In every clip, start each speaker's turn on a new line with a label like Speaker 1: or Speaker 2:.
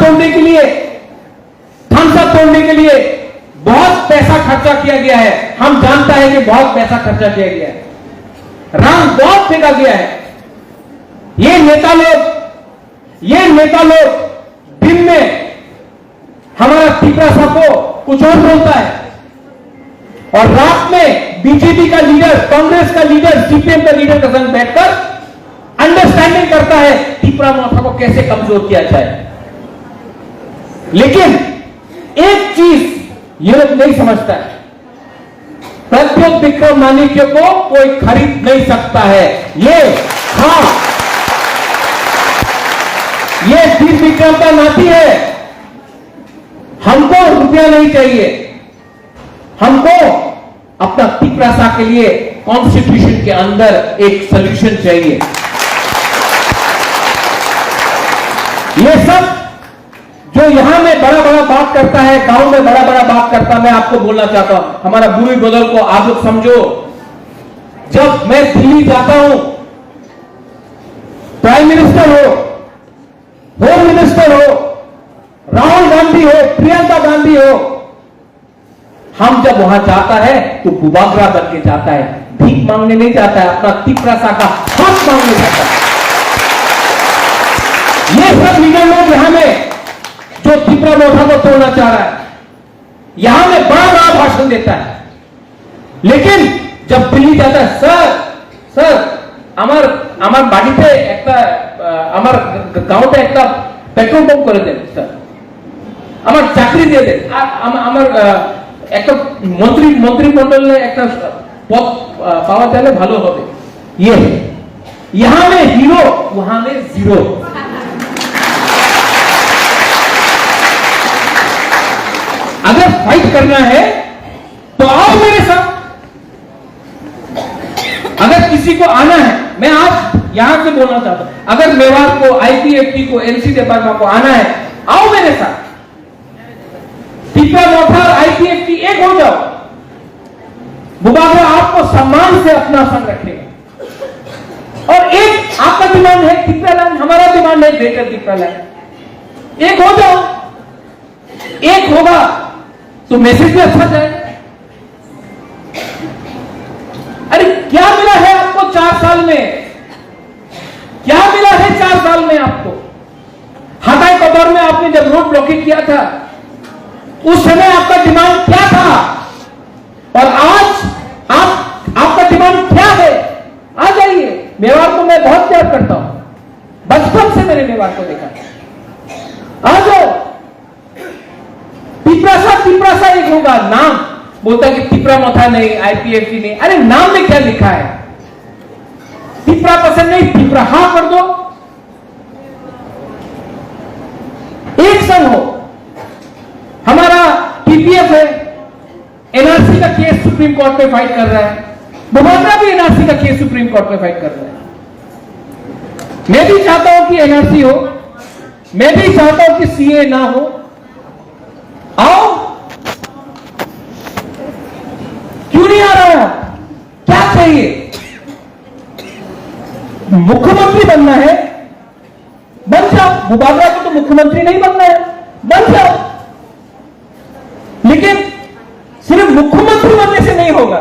Speaker 1: तोड़ने के लिए, थम्स अप तोड़ने के लिए बहुत पैसा खर्चा किया गया है। हम जानता है कि बहुत पैसा खर्चा किया गया है, रंग बहुत फेंका गया है। ये नेता लोग दिन में हमारा तीसरा साहब को कुछ और बोलता है और रात में बीजेपी का लीडर, कांग्रेस का लीडर, सीपीएम का लीडर के संग बैठकर अंडरस्टैंडिंग करता है तीसरा मोर्चा को कैसे कमजोर किया जाए। लेकिन एक चीज ये लोग नहीं समझता है, प्रद्योत विक्रम मानिक्य को कोई खरीद नहीं सकता है। ये वीर विक्रम का नाती है। हमको रुपया नहीं चाहिए, हमको अपना तिपरासा के लिए कॉन्स्टिट्यूशन के अंदर एक सॉल्यूशन चाहिए। ये सब जो यहां में बड़ा बड़ा बात करता है, गांव में बड़ा बड़ा बात करता, मैं आपको बोलना चाहता हूं, हमारा बुरी बदल को आप लोग समझो। जब मैं दिल्ली जाता हूं, प्राइम मिनिस्टर हो, होम मिनिस्टर हो, राहुल गांधी हो, प्रियंका गांधी हो, हम जब वहां जाता है तो बुबागरा बन के जाता है, भीख मांगने नहीं जाता है, अपना तिपरासा का हक मांगने जाता है। ये सब लीडर लोग यहां में जो तिपरा मोठा को तोड़ना चाह रहा है, यहां में बड़ा बड़ा भाषण देता है, लेकिन जब दिल्ली जाता है, सर আমার বাড়িতে একটা আমার গাঁওতে একটা পেট্রোল পাম্প করে দেন স্যার, আমার চাকরি দিয়ে দেন, আমার একটা মন্ত্রিমন্ডলে একটা পদ পাওয়া গেলে ভালো হবে। ये यहां में हीरो, वहां में जीरो। अगर फाइट करना है तो आओ मेरे साथ। अगर किसी को आना है, मैं आज यहां से बोलना चाहता हूं, अगर मेवाड़ को, आईपीएफटी को, एनसी डिपार्टमेंट को आना है, आओ मेरे साथ। तीसरा मोठा आईपीएफटी एक हो जाओ, बुबागरा आपको सम्मान से अपना संग रखेगा। और एक आपका डिमांड है तीसरा लैंड, हमारा डिमांड है ग्रेटर तीसरा लैंड। एक हो जाओ, एक होगा तो मैसेज भी अच्छा जाएगा। अरे क्या मिला है आपको 4 साल में? क्या मिला है 4 साल में आपको? हटाई के दौर में आपने जब रोड ब्लॉकिंग किया था, उस समय आपका डिमांड क्या था? और आज आपका डिमांड क्या है? आ जाइए। मेवाड़ को मैं बहुत प्यार करता हूं, बचपन से मैंने मेवाड़ को देखा। आ जाओ। तिपरासा एक होगा, नाम बोलता कि तिपरा मोथा नहीं, आईपीएफटी नहीं। अरे नाम में क्या लिखा है? तिपरा पसंद नहीं, तिपरा हां कर दो, एक संग हो। हमारा टीपीएफ है, एनआरसी का केस सुप्रीम कोर्ट में फाइट कर रहा है, बुबागरा भी एनआरसी का केस सुप्रीम कोर्ट में फाइट कर रहा है। मैं भी चाहता हूं कि एनआरसी हो, मैं भी चाहता हूं कि सीए ना हो। आओ, क्यों नहीं आ रहा? क्या चाहिए? मुख्यमंत्री बनना है, बन जाओ। बुबागरा को तो मुख्यमंत्री नहीं बनना है, बन जाओ। लेकिन सिर्फ मुख्यमंत्री बनने से नहीं होगा।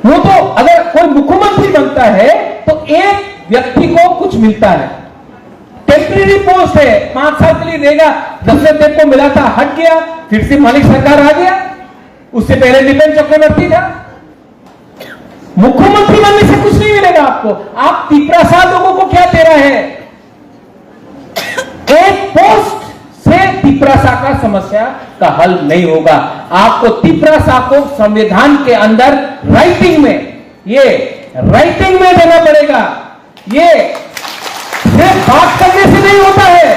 Speaker 1: वो तो अगर कोई मुख्यमंत्री बनता है तो एक व्यक्ति को कुछ मिलता है, टेम्परेरी पोस्ट है, 5 साल के लिए रहेगा। दशरथ देव को मिला था, हट गया, फिर से मालिक सरकार आ गया। उससे पहले दीपेन चक्रवर्ती था। मुख्यमंत्री बनने से कुछ नहीं मिलेगा आपको। आप तिपरासा लोगों को क्या दे रहे हैं? एक पोस्ट से तिपरासा का समस्या का हल नहीं होगा। आपको तिपरासा को संविधान के अंदर राइटिंग में देना पड़ेगा। ये सिर्फ बात करने से नहीं होता है।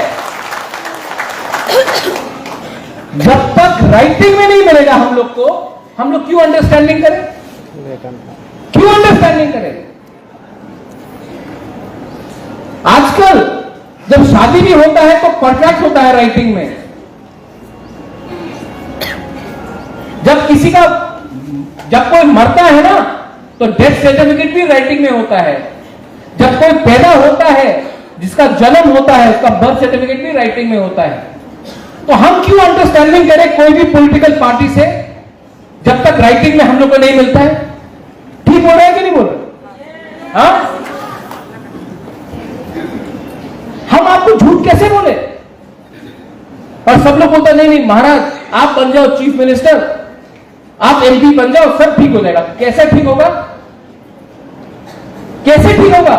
Speaker 1: जब तक राइटिंग में नहीं मिलेगा हम लोग को, हम लोग क्यों अंडरस्टैंडिंग करें? क्यों अंडरस्टैंडिंग करें? आजकल जब शादी भी होता है तो कॉन्ट्रैक्ट होता है राइटिंग में। जब कोई मरता है ना तो डेथ सर्टिफिकेट भी राइटिंग में होता है। जब कोई पैदा होता है जिसका जन्म होता है उसका बर्थ सर्टिफिकेट भी राइटिंग में होता है। तो हम क्यों अंडरस्टैंडिंग करें कोई भी पॉलिटिकल पार्टी से जब तक राइटिंग में हम लोग को नहीं मिलता है? ठीक बोल रहा है कि नहीं बोल रहा? हाँ, हम आपको झूठ कैसे बोले? और सब लोग बोलते नहीं नहीं महाराज आप बन जाओ चीफ मिनिस्टर, आप एमपी बन जाओ, सब ठीक हो जाएगा। कैसे ठीक होगा? कैसे ठीक होगा?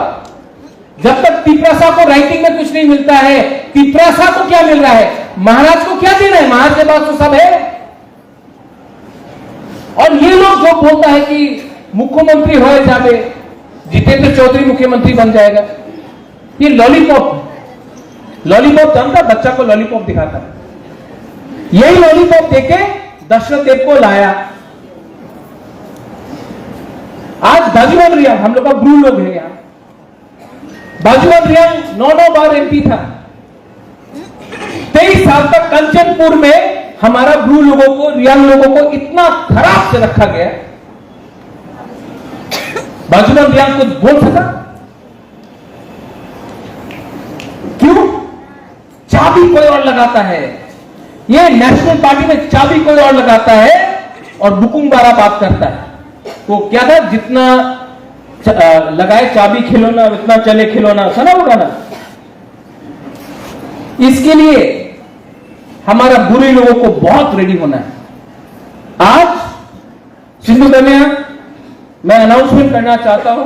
Speaker 1: जब तक तिपरासा को राइटिंग में कुछ नहीं मिलता है। तिपरासा को क्या मिल रहा है? महाराज को क्या देना है? महाराज के पास तो सब है। और ये लोग जो बोलता है कि मुख्यमंत्री हो जाए, जितेंद्र चौधरी मुख्यमंत्री बन जाएगा, ये लॉलीपॉप जानता, बच्चा को लॉलीपॉप दिखाता है। यही लॉलीपॉप देके दशरथ देव को लाया। आज बाजूवन रियांग हम लोग का ब्रू लोग है यहां। बाजूवन रियांग 9 बार एमपी था। 23 साल तक कंचनपुर में हमारा ब्रू लोगों को, रियांग लोगों को इतना खराब से रखा गया। बाजूवन रियांग कुछ बोल सका? क्यों? चाबी कोई और लगाता है। ये नेशनल पार्टी में चाबी कोई और लगाता है और बुकुंबारा बात करता है। तो क्या था, जितना लगाए चाबी खिलौना उतना चले खिलौना, सुना होगा ना? इसके लिए हमारा बुरे लोगों को बहुत रेडी होना है। आज सिंधु कन्या मैं अनाउंसमेंट करना चाहता हूं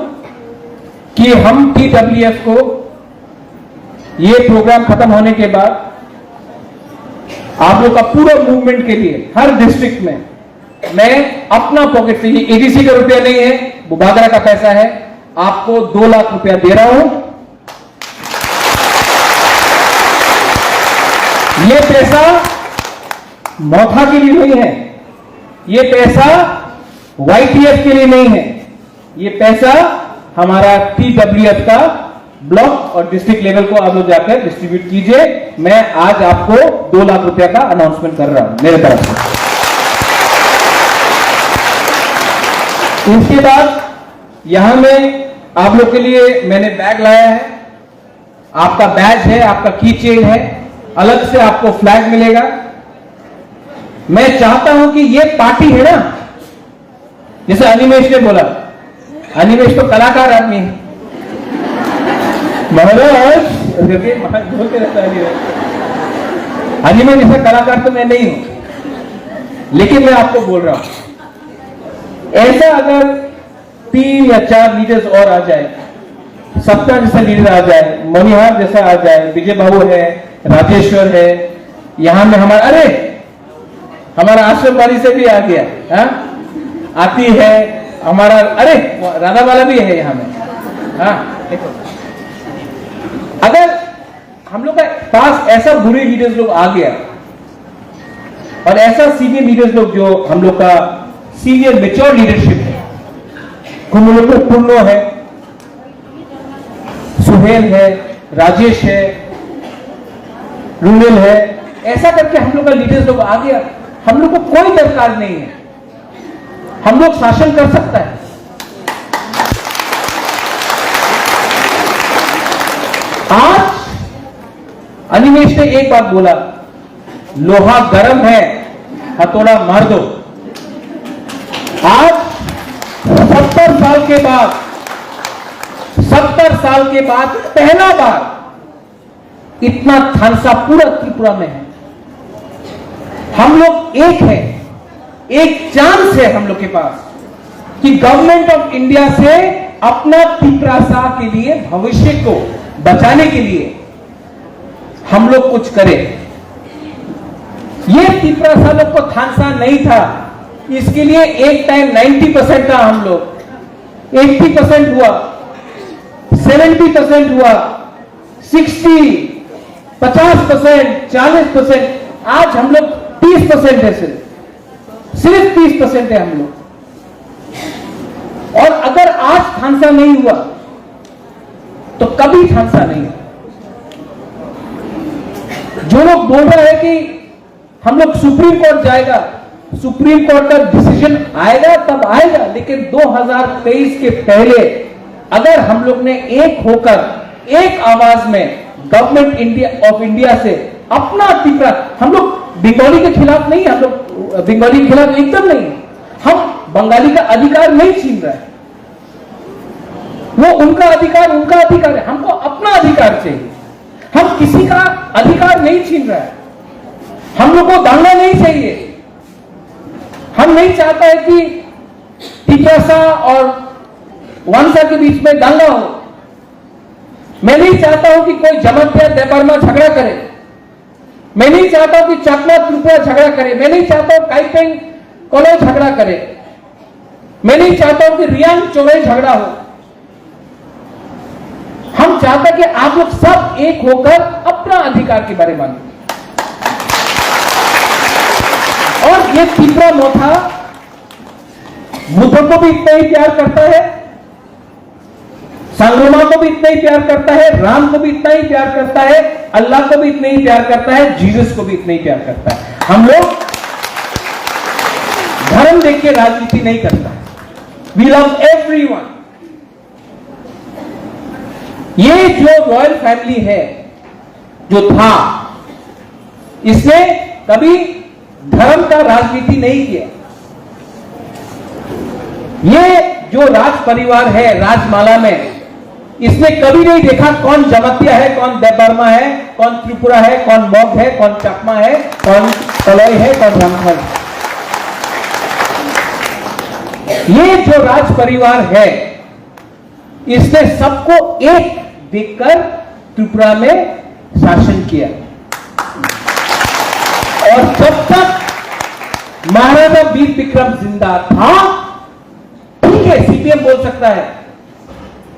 Speaker 1: कि हम TWF को ये प्रोग्राम खत्म होने के बाद आप लोग का पूरा मूवमेंट के लिए हर डिस्ट्रिक्ट में मैं अपना पॉकेट से, ये एडीसी का रुपया नहीं है, वो बागरा का पैसा है, आपको 2 लाख रुपया दे रहा हूं। ये पैसा मौथा के लिए नहीं है, ये पैसा YTF के लिए नहीं है, ये पैसा हमारा TWF का ब्लॉक और डिस्ट्रिक्ट लेवल को आप लोग जाकर डिस्ट्रीब्यूट कीजिए। मैं आज आपको 2 लाख रुपया का अनाउंसमेंट कर रहा हूं मेरे तरफ से। इसके बाद यहां में आप लोग के लिए मैंने बैग लाया है। आपका बैज है, आपका की चेन है, अलग से आपको फ्लैग मिलेगा। मैं चाहता हूं कि ये पार्टी है ना, जैसे अनिमेश ने बोला, अनिमेश तो कलाकार आदमी है महाराज, बोलते रहता है अनिमेश जैसा कलाकार तो मैं नहीं हूं, लेकिन मैं आपको बोल रहा हूं ऐसा अगर 3 या 4 लीडर्स और आ जाए, सत्ता जैसा लीडर आ जाए, मनिहार जैसा आ जाए, विजय बाबू है, राजेश्वर है, यहां में हमारा आश्रम वाली से भी आ गया, हा? आती है हमारा, अरे राधा वाला भी है यहां में, हाँ देखो। अगर हम लोग के पास ऐसा बुरे लीडर्स लोग आ गया और ऐसा सीनियर लीडर्स लोग जो हम लोग का सीनियर मेच्योर लीडरशिप है, पुन्नो है, सुहेल है, राजेश है, रुनेल है, ऐसा करके हम लोग का लीडर्स लोग आ गया, हम लोग को कोई दरकार नहीं है, हम लोग शासन कर सकता है। आज अनिमेश ने एक बात बोला, लोहा गर्म है, हथौड़ा मार दो। आज 70 साल के बाद पहला बार इतना थानसा पूरा त्रिपुरा में है। हम लोग एक हैं, एक चांस है हम लोग के पास कि गवर्नमेंट ऑफ इंडिया से अपना त्रिपुरा के लिए, भविष्य को बचाने के लिए हम लोग कुछ करें। ये त्रिपुरा लोग को थानसा नहीं था, इसके लिए एक टाइम 90% था, हम लोग 80% हुआ, 70% हुआ, 60, 50%, 40%, आज हम लोग 30% है, सिर्फ 30% है हम लोग। और अगर आज थानसा नहीं हुआ तो कभी थानसा नहीं हुआ। जो लोग बोल रहे हैं कि हम लोग सुप्रीम कोर्ट जाएगा, सुप्रीम कोर्ट का डिसीजन आएगा तब आएगा, लेकिन 2023 के पहले अगर हम लोग ने एक होकर एक आवाज में गवर्नमेंट ऑफ इंडिया से अपना त्रिपुरा, हम लोग बंगाली के खिलाफ नहीं, हम लोग बंगाली के खिलाफ एकदम नहीं, हम बंगाली का अधिकार नहीं छीन रहे हैं, वो उनका अधिकार है, हमको अपना अधिकार चाहिए। हम किसी का अधिकार नहीं छीन रहे हैं, हम लोग को दांगा नहीं चाहिए। हम नहीं चाहता है कि तिपरासा और वानसा के बीच में दांगा हो। मैं नहीं चाहता हूं कि कोई जमातिया देबर्मा झगड़ा करे, मैं नहीं चाहता हूं कि चाकमा त्रिपुरा झगड़ा करे, मैं नहीं चाहता हूं काइपेंग कोलो झगड़ा करे, मैं नहीं चाहता हूं कि रियांग चोरे झगड़ा हो। हम चाहते कि आप लोग सब एक होकर अपना अधिकार के बारे में मांगे। और ये त्रिपुरा मोथा बुद्ध को भी इतना ही प्यार करता है, संगमा को भी इतना ही प्यार करता है, राम को भी इतना ही प्यार करता है, अल्लाह को भी इतना ही प्यार करता है, जीसस को भी इतना ही प्यार करता है। हम लोग धर्म देख के राजनीति नहीं करता। We love everyone. ये जो रॉयल फैमिली है, जो था, इसने कभी धर्म का राजनीति नहीं किया। ये जो राज परिवार है राजमाला में, इसने कभी नहीं देखा कौन जमतिया है, कौन देबर्मा है, कौन त्रिपुरा है, कौन मौग है, कौन चकमा है, कौन तलोई है, कौन रंगफल है। ये जो राज परिवार है, इसने सबको एक देखकर त्रिपुरा में शासन किया। और जब तक महाराजा वीर विक्रम जिंदा था, ठीक है, सीपीएम बोल सकता है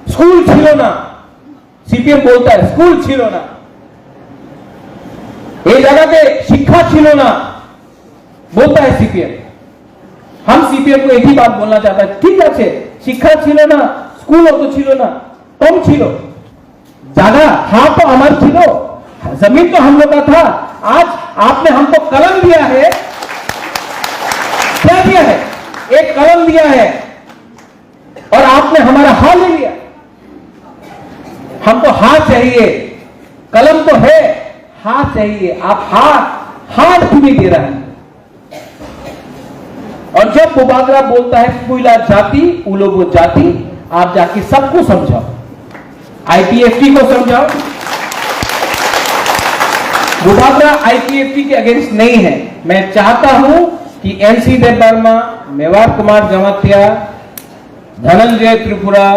Speaker 1: स्कूल छिलो ना, सीपीएम बोलता है स्कूल छिलो ना, ये जगह के शिक्षा छिलो ना, बोलता है सीपीएम। हम सीपीएम को एक ही बात बोलना चाहता है, ठीक है, शिक्षा छिलो ना, स्कूल हो तो छिलो ना, तुम छिलो, जगह हाँ तो अमर छिलो, जमीन तो हम लोग का था। आज आपने हमको कलम दिया है, क्या दिया है? एक कलम दिया है, और आपने हमारा हाथ ले लिया। हमको हाथ चाहिए, कलम तो है, हाथ चाहिए। आप हाथ क्यों नहीं दे रहे हैं? और जब बुबागरा बोलता है पुइला जाति उलोगो जाति, आप जाके सबको समझाओ, आईपीएफटी को समझाओ। बुबागरा आईपीएफटी के अगेंस्ट नहीं है। मैं चाहता हूं कि एनसी देबबर्मा, मेवाड़ कुमार जमातिया, धनंजय त्रिपुरा,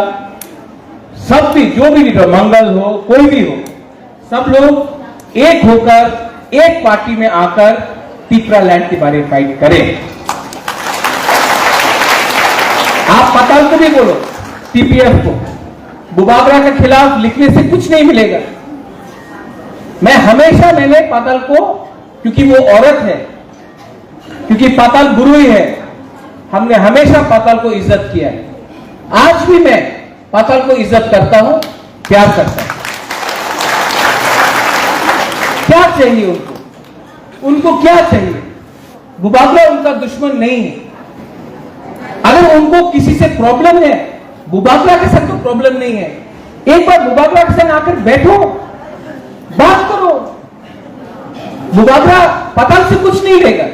Speaker 1: सब भी, जो भी लीडर, मंगल हो, कोई भी हो, सब लोग एक होकर एक पार्टी में आकर त्रिपुरा लैंड के बारे में फाइट करें। आप पाताल को भी बोलो, टीपीएफ को, बुबागरा के खिलाफ लिखने से कुछ नहीं मिलेगा। मैंने पाताल को, क्योंकि वो औरत है, क्योंकि पाताल गुरु ही है, हमने हमेशा पाताल को इज्जत किया है। आज भी मैं पाताल को इज्जत करता हूं, प्यार करता हूं। क्या चाहिए उनको? उनको क्या चाहिए? बुबागरा उनका दुश्मन नहीं है। अगर उनको किसी से प्रॉब्लम है, बुबागरा के साथ तो प्रॉब्लम नहीं है। एक बार बुबागरा के साथ आकर बैठो, बात करो। बुबागरा पाताल से कुछ नहीं लेगा,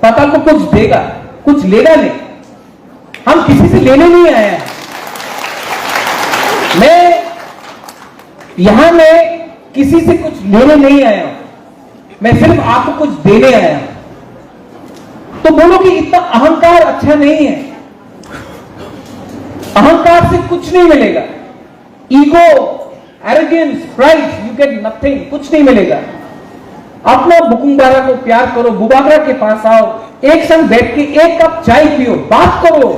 Speaker 1: पाताल को कुछ देगा, कुछ लेगा नहीं। हम किसी से लेने नहीं आए हैं। मैं यहां में किसी से कुछ लेने नहीं आया हूं, मैं सिर्फ आपको कुछ देने आया हूं। तो बोलो कि इतना अहंकार अच्छा नहीं है। अहंकार से कुछ नहीं मिलेगा। Ego, arrogance, pride, you get nothing, कुछ नहीं मिलेगा। अपना बुकुंबारा को प्यार करो, बुबागरा के पास आओ, एक संग बैठ के एक कप चाय पियो, बात करो।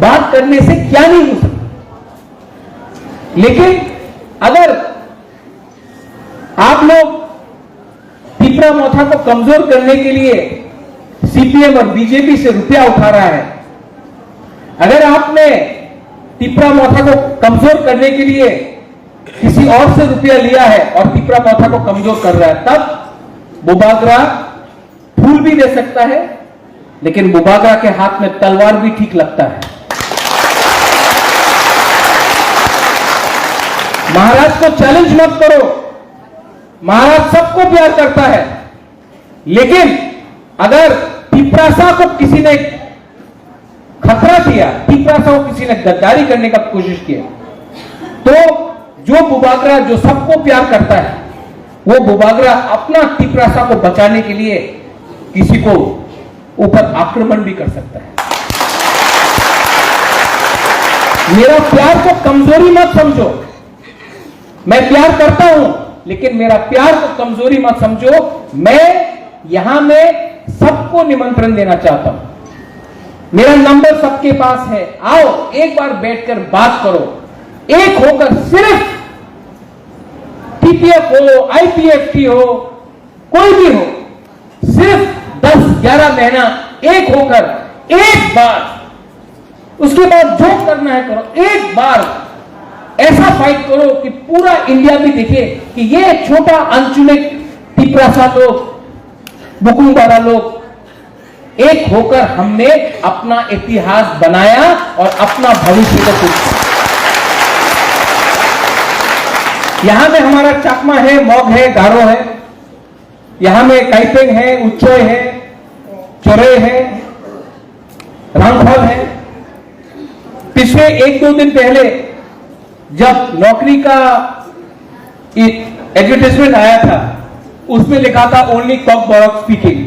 Speaker 1: बात करने से क्या नहीं हो सकता। लेकिन अगर आप लोग त्रिपुरा मोथा को कमजोर करने के लिए सीपीएम और बीजेपी से रुपया उठा रहा है, अगर आपने त्रिपुरा मोथा को कमजोर करने के लिए किसी और से रुपया लिया है और त्रिपुरा मोथा को कमजोर कर रहा है, तब बुबागरा फूल भी दे सकता है, लेकिन बुबागरा के हाथ में तलवार भी ठीक लगता है। महाराज को चैलेंज मत करो। महाराज सबको प्यार करता है, लेकिन अगर पिपरासा को किसी ने खतरा किया, पिपरासा को किसी ने गद्दारी करने का कोशिश किया, तो जो बुबागरा जो सबको प्यार करता है, वो बुबागरा अपना पिपरासा को बचाने के लिए किसी को ऊपर आक्रमण भी कर सकता है। मेरा प्यार को कमजोरी मत समझो। मैं प्यार करता हूं, लेकिन मेरा प्यार को कमजोरी मत समझो। मैं यहां में सबको निमंत्रण देना चाहता हूं। मेरा नंबर सबके पास है। आओ एक बार बैठकर बात करो, एक होकर, सिर्फ टीपीएफ हो, आईपीएफटी हो, कोई भी हो, सिर्फ 10-11 महीना एक होकर एक बार, उसके बाद जो करना है करो। एक बार ऐसा फाइट करो कि पूरा इंडिया भी देखे कि ये छोटा अनचुने पिपरासा लोग, बुकुमबारा लोग, एक होकर हमने अपना इतिहास बनाया और अपना भविष्य को कुछ। यहां में हमारा चाकमा है, मॉग है, गारो है, यहां में काइपेंग है, उच्चोय है, चोरे है, रांगखोल है। पिछले 1-2 दिन पहले जब नौकरी का एडवर्टाइजमेंट आया था, उसमें लिखा था ओनली कॉक बॉक्स स्पीकिंग।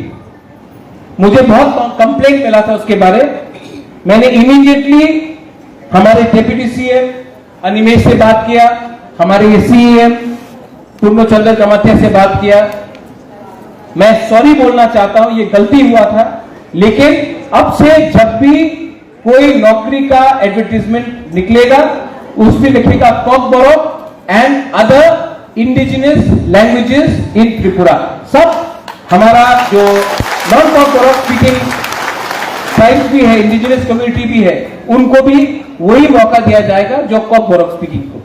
Speaker 1: मुझे बहुत कंप्लेंट मिला था उसके बारे। मैंने इमीडिएटली हमारे डिप्टी सीएम अनिमेश से बात किया, हमारे ये सीएम पूर्णचंद्र कमाथिया से बात किया। मैं सॉरी बोलना चाहता हूं, ये गलती हुआ था, लेकिन अब से जब भी कोई नौकरी का एडवर्टाइजमेंट निकलेगा, उसमें लिखेगा Kokborok and other indigenous languages in Tripura. सब हमारा जो नॉन कॉकबोरोक स्पीकिंग ट्राइब्स भी है, इंडिजिनस कम्युनिटी भी है, उनको भी वही मौका दिया जाएगा जो कॉकबोरोक स्पीकिंग को।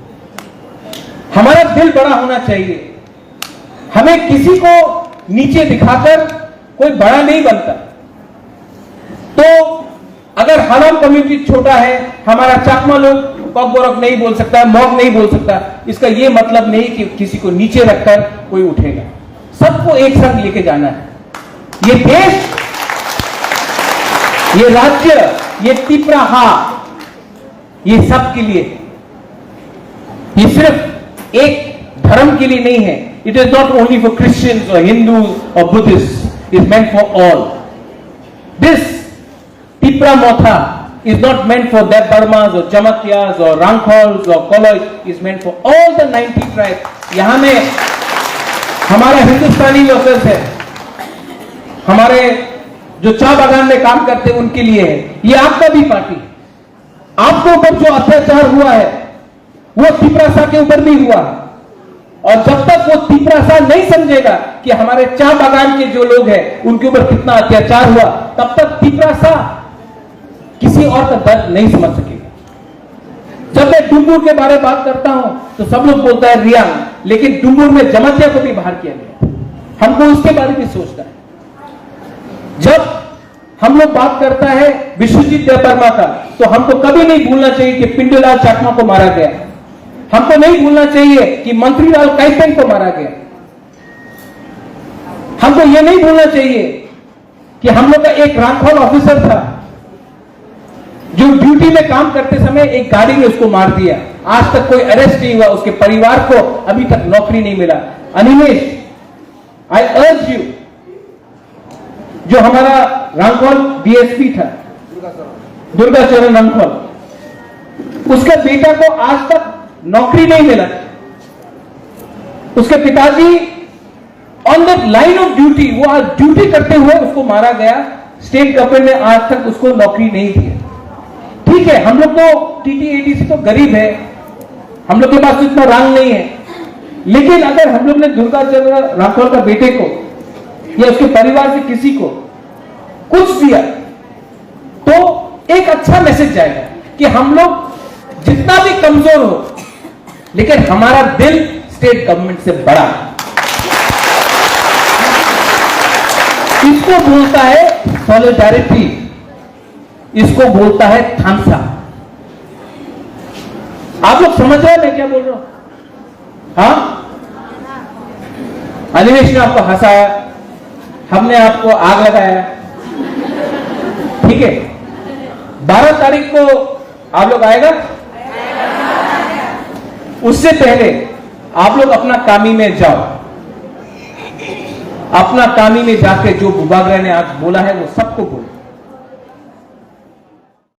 Speaker 1: हमारा दिल बड़ा होना चाहिए। हमें किसी को नीचे दिखाकर कोई बड़ा नहीं बनता। तो अगर हलम कम्युनिटी छोटा है, हमारा चाकमा लोग कॉकबोरोक नहीं बोल सकता, मॉग नहीं बोल सकता, इसका यह मतलब नहीं कि किसी को नीचे रखकर कोई उठेगा। सबको एक संग लेके जाना है। ये देश, ये राज्य, ये तिपराहा, ये सब के लिए, ये सिर्फ एक धर्म के लिए नहीं है। It is not only for Christians और हिंदूज और Buddhist, it meant for all. This Tipra Motha is not meant for Dev Burmas or Chamatyas or Rangkhols or Koloj, is meant for all the 90 tribes. यहां में हमारा हिंदुस्तानी workers है, हमारे जो चाय बागान में काम करते हैं उनके लिए है। ये आपका भी पार्टी। आपके ऊपर जो अत्याचार हुआ है वो तिपरासा के ऊपर भी हुआ, और जब तक वो तिपरासा नहीं समझेगा कि हमारे चाय बागान के जो लोग हैं उनके ऊपर कितना अत्याचार हुआ, तब तक तिपरासा किसी और का दर्द नहीं समझ सकेगा। जब मैं डुम्बुर के बारे में बात करता हूं तो सब लोग बोलता है रियांग, लेकिन डुम्बुर में जमातिया को भी बाहर किया गया। हमको उसके बारे में सोचना है। जब हम लोग बात करता है विश्वजीत देवबर्मा का, तो हमको कभी नहीं भूलना चाहिए कि पिंडूलाल चाकमा को मारा गया। हमको नहीं भूलना चाहिए कि मंत्रीलाल काइपेंग को मारा गया। हमको यह नहीं भूलना चाहिए कि हम लोग का एक रांगखोल ऑफिसर था जो ड्यूटी में काम करते समय एक गाड़ी ने उसको मार दिया। आज तक कोई अरेस्ट नहीं हुआ, उसके परिवार को अभी तक नौकरी नहीं मिला। अनिमेश, आई अर्ज यू, जो हमारा रांगखोल डीएसपी था, दुर्गाचरण रांगखोल, उसके बेटा को आज तक नौकरी नहीं मिला। उसके पिताजी on the line of duty, वो आज ड्यूटी करते हुए उसको मारा गया। स्टेट गवर्नमेंट ने आज तक उसको नौकरी नहीं दी। ठीक है, हम लोग तो टीटीएडीसी तो गरीब है, हम लोग के पास तो इतना रंग नहीं है, लेकिन अगर हम लोग ने दुर्गाचरण राठौर का बेटे को या उसके परिवार से किसी को कुछ दिया, तो एक अच्छा मैसेज जाएगा कि हम लोग जितना भी कमजोर हो, लेकिन हमारा दिल स्टेट गवर्नमेंट से बड़ा है। इसको बोलता है सॉलिडारिटी, इसको बोलता है थामसा। आप लोग समझ रहे हैं मैं क्या बोल रहा हूं? हाँ, अनिमेश ने आपको हंसाया, हमने आपको आग लगाया, ठीक है। 12 तारीख को आप लोग आएगा। उससे पहले आप लोग अपना कामी में जाओ, अपना कामी में जाके जो बुबागरा ने आज बोला है वो सबको बोलो।